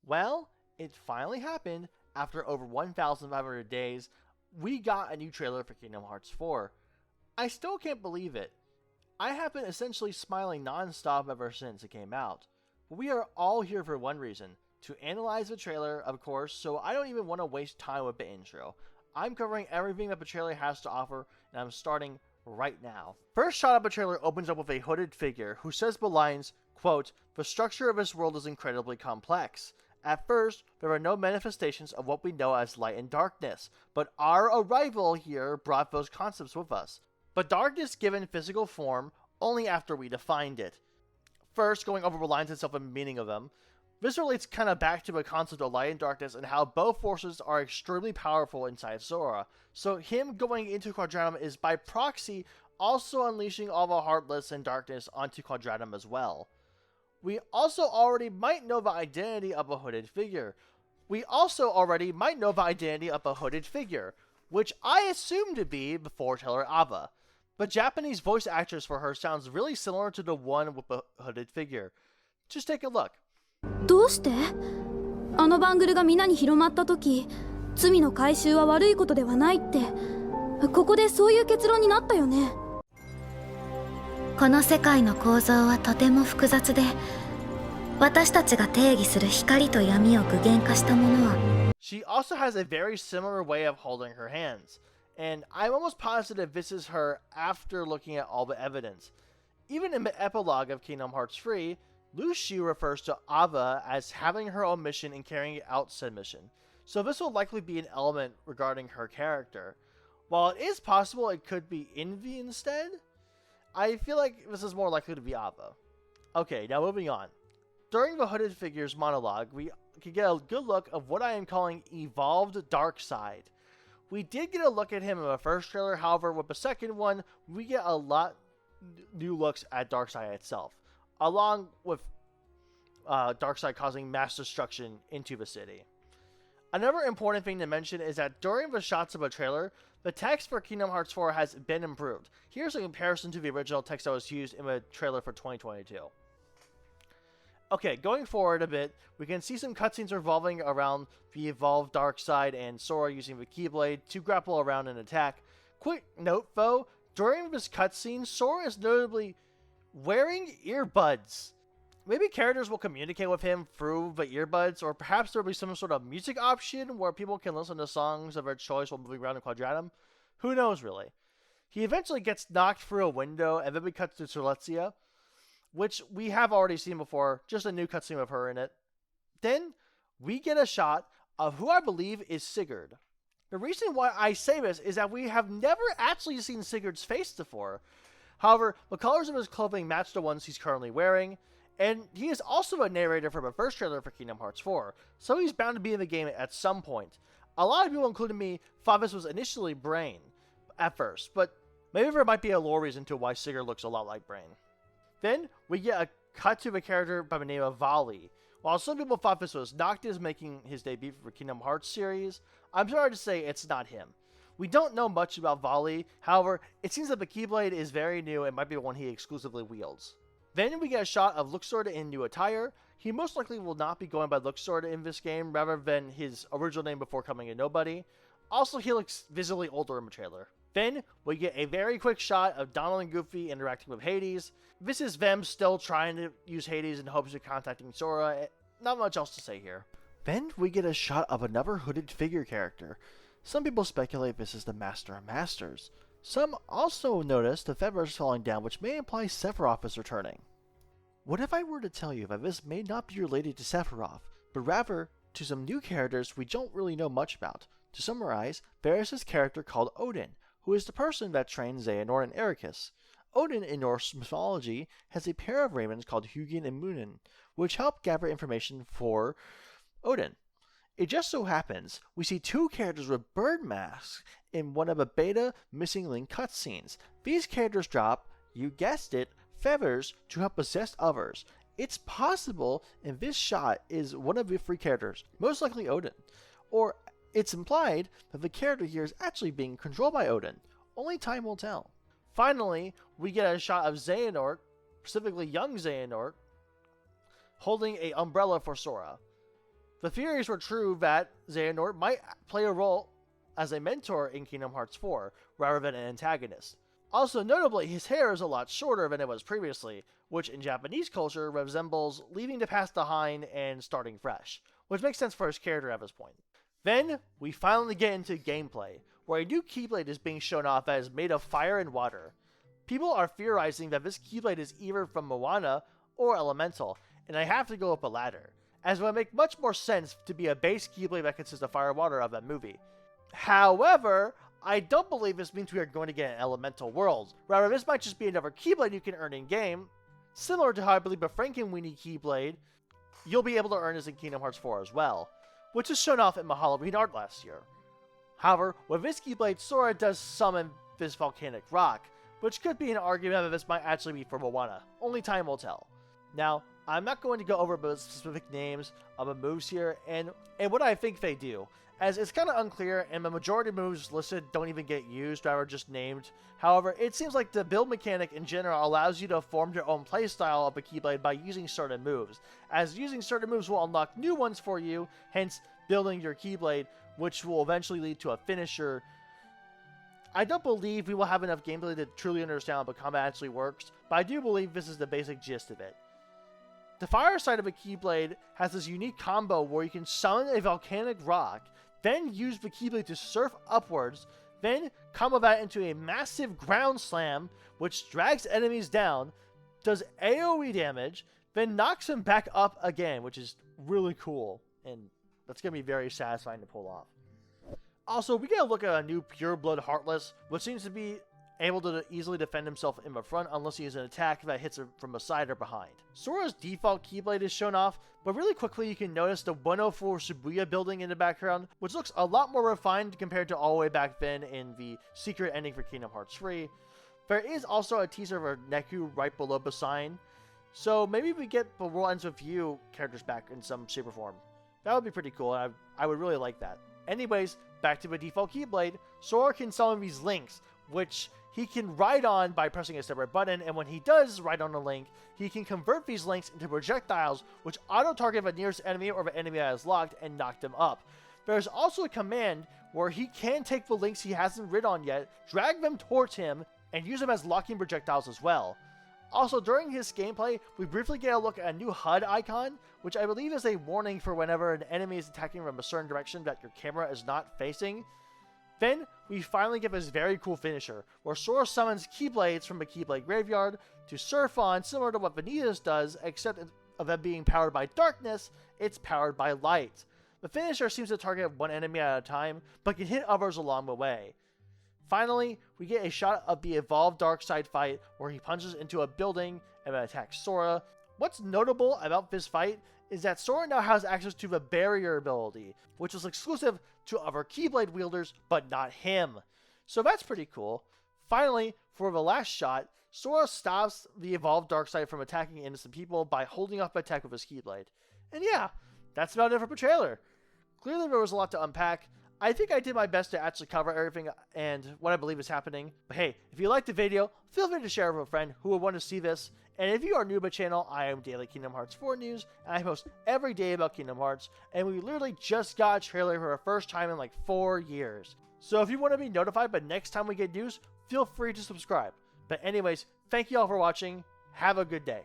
Well, it finally happened. After over 1,500 days, we got a new trailer for Kingdom Hearts 4. I still can't believe it. I have been essentially smiling non-stop ever since it came out. But we are all here for one reason, to analyze the trailer, of course, so I don't even want to waste time with the intro. I'm covering everything that the trailer has to offer, and I'm starting right now. First shot of the trailer opens up with a hooded figure who says the lines, quote, "The structure of this world is incredibly complex. At first, there are no manifestations of what we know as light and darkness, but our arrival here brought those concepts with us. But darkness given physical form only after we defined it." First, going over the lines itself and the meaning of them, this relates kind of back to the concept of light and darkness and how both forces are extremely powerful inside Sora. So him going into Quadratum is by proxy also unleashing all the Heartless and darkness onto Quadratum as well. We also already might know the identity of a hooded figure. Which I assume to be the foreteller Ava. But Japanese voice actress for her sounds really similar to the one with the hooded figure. Just take a look. どうしてあのバングルが皆に広まった時、罪の回収は悪いことではないって、ここでそういう結論になったよね。この世界の構造はとても複雑で、私たちが定義する光と闇を具現化したものは。She also has a very similar way of holding her hands, and I'm almost positive this is her after looking at all the evidence. Even in the epilogue of Kingdom Hearts 3, Lucy refers to Ava as having her own mission and carrying out said mission, so this will likely be an element regarding her character. While it is possible it could be Envy instead, I feel like this is more likely to be Ava. Okay, now moving on. During the hooded figure's monologue, we can get a good look of what I am calling Evolved Darkseid. We did get a look at him in the first trailer, however, with the second one, we get a lot new looks at Darkseid itself, along with Darkseid causing mass destruction into the city. Another important thing to mention is that during the shots of a trailer, the text for Kingdom Hearts 4 has been improved. Here's a comparison to the original text that was used in the trailer for 2022. Okay, going forward a bit, we can see some cutscenes revolving around the evolved Darkseid and Sora using the Keyblade to grapple around and attack. Quick note though, during this cutscene, Sora is notably wearing earbuds. Maybe characters will communicate with him through the earbuds, or perhaps there will be some sort of music option where people can listen to songs of their choice while moving around in Quadratum. Who knows, really? He eventually gets knocked through a window, and then we cut to Celestia, which we have already seen before, just a new cutscene with her in it. Then, we get a shot of who I believe is Sigurd. The reason why I say this is that we have never actually seen Sigurd's face before. However, the colors of his clothing match the ones he's currently wearing, and he is also a narrator for the first trailer for Kingdom Hearts 4, so he's bound to be in the game at some point. A lot of people, including me, thought this was initially Brain at first, but maybe there might be a lore reason to why Sigurd looks a lot like Brain. Then, we get a cut to a character by the name of Vali. While some people thought this was Noctis making his debut for Kingdom Hearts series, I'm sorry to say it's not him. We don't know much about Vali, however, it seems that the Keyblade is very new and might be the one he exclusively wields. Then we get a shot of Luxord in new attire. He most likely will not be going by Luxord in this game, rather than his original name before coming a nobody. Also, he looks visibly older in the trailer. Then, we get a very quick shot of Donald and Goofy interacting with Hades. This is them still trying to use Hades in hopes of contacting Sora. Not much else to say here. Then, we get a shot of another hooded figure character. Some people speculate this is the Master of Masters. Some also notice the feathers falling down, which may imply Sephiroth is returning. What if I were to tell you that this may not be related to Sephiroth, but rather to some new characters we don't really know much about? To summarize, there is this character called Odin, who is the person that trained Xehanort and Ericus. Odin in Norse mythology has a pair of ravens called Hugin and Munin, which help gather information for Odin. It just so happens we see two characters with bird masks in one of the beta Missing Link cutscenes. These characters drop, you guessed it, feathers to help possess others. It's possible, and this shot is one of the three characters, most likely Odin. Or it's implied that the character here is actually being controlled by Odin. Only time will tell. Finally, we get a shot of Xehanort, specifically young Xehanort, holding an umbrella for Sora. The theories were true that Xehanort might play a role as a mentor in Kingdom Hearts 4, rather than an antagonist. Also, notably, his hair is a lot shorter than it was previously, which in Japanese culture resembles leaving the past behind and starting fresh, which makes sense for his character at this point. Then, we finally get into gameplay, where a new Keyblade is being shown off that is made of fire and water. People are theorizing that this Keyblade is either from Moana or Elemental, and I have to go up a ladder, as it would make much more sense to be a base Keyblade that consists of fire and water of that movie. However, I don't believe this means we are going to get an Elemental world. Rather, this might just be another Keyblade you can earn in-game, similar to how I believe a Frankenweenie Keyblade you'll be able to earn as in Kingdom Hearts 4 as well, which was shown off in the Halloween art last year. However, with this Keyblade, Sora does summon this volcanic rock, which could be an argument that this might actually be for Moana. Only time will tell. Now, I'm not going to go over the specific names of the moves here and what I think they do, as it's kind of unclear and the majority of moves listed don't even get used, rather just named. However, it seems like the build mechanic in general allows you to form your own playstyle of the Keyblade by using certain moves, as using certain moves will unlock new ones for you, hence building your Keyblade, which will eventually lead to a finisher. I don't believe we will have enough gameplay to truly understand how the combat actually works, but I do believe this is the basic gist of it. The fire side of a Keyblade has this unique combo where you can summon a volcanic rock, then use the Keyblade to surf upwards, then combo that into a massive ground slam, which drags enemies down, does AoE damage, then knocks them back up again, which is really cool, and that's going to be very satisfying to pull off. Also, we get a look at a new Pureblood Heartless, which seems to be able to easily defend himself in the front unless he has an attack that hits him from the side or behind. Sora's default Keyblade is shown off, but really quickly you can notice the 104 Shibuya building in the background, which looks a lot more refined compared to all the way back then in the secret ending for Kingdom Hearts 3. There is also a teaser of a Neku right below the sign, so maybe we get the World Ends With You characters back in some shape or form. That would be pretty cool, and I would really like that. Anyways, back to the default Keyblade, Sora can summon these links, which he can ride on by pressing a separate button, and when he does ride on a link, he can convert these links into projectiles, which auto-target the nearest enemy or the enemy that is locked and knock them up. There's also a command where he can take the links he hasn't rid on yet, drag them towards him, and use them as locking projectiles as well. Also, during his gameplay, we briefly get a look at a new HUD icon, which I believe is a warning for whenever an enemy is attacking from a certain direction that your camera is not facing. Then, we finally get this very cool finisher, where Sora summons Keyblades from the Keyblade Graveyard to surf on, similar to what Vanitas does, except of them being powered by darkness, it's powered by light. The finisher seems to target one enemy at a time, but can hit others along the way. Finally, we get a shot of the Evolved Darkseid fight, where he punches into a building and then attacks Sora. What's notable about this fight is that Sora now has access to the Barrier ability, which is exclusive to other Keyblade wielders, but not him. So that's pretty cool. Finally, for the last shot, Sora stops the Evolved Darkseid from attacking innocent people by holding off the attack with his Keyblade. And yeah, that's about it for the trailer. Clearly there was a lot to unpack. I think I did my best to actually cover everything and what I believe is happening. But hey, if you liked the video, feel free to share it with a friend who would want to see this. And if you are new to the channel, I am Daily Kingdom Hearts 4 News, and I post every day about Kingdom Hearts, and we literally just got a trailer for the first time in like 4 years. So if you want to be notified, but next time we get news, feel free to subscribe. But anyways, thank you all for watching. Have a good day.